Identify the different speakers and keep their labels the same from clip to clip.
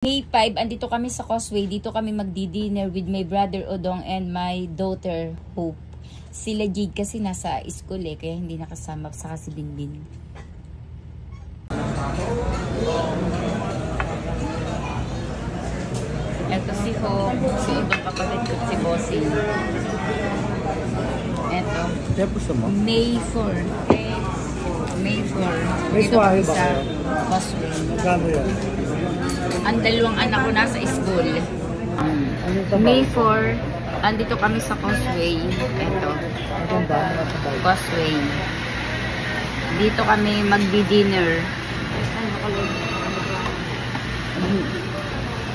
Speaker 1: May 5, andito kami sa Causeway. Dito kami magdi-dinner with my brother Odong and my daughter Hope. Sila Jade kasi nasa school kaya hindi nakasama, saka si Binbin. Eto si Hope, si ibang kapatid ko, si Bossing. Eto, May 4. May 4. Dito kami sa Causeway.
Speaker 2: Magkano yan?
Speaker 1: Ang dalawang anak ko nasa school. May 4, andito kami sa Causeway. Ito. Causeway. Dito kami magdi-dinner.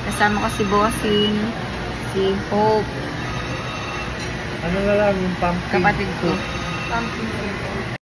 Speaker 1: Kasama ko si Bossing, si Hope.
Speaker 2: Ano na lang yung pumpkin?
Speaker 1: Kapatid ko. Pumpkin.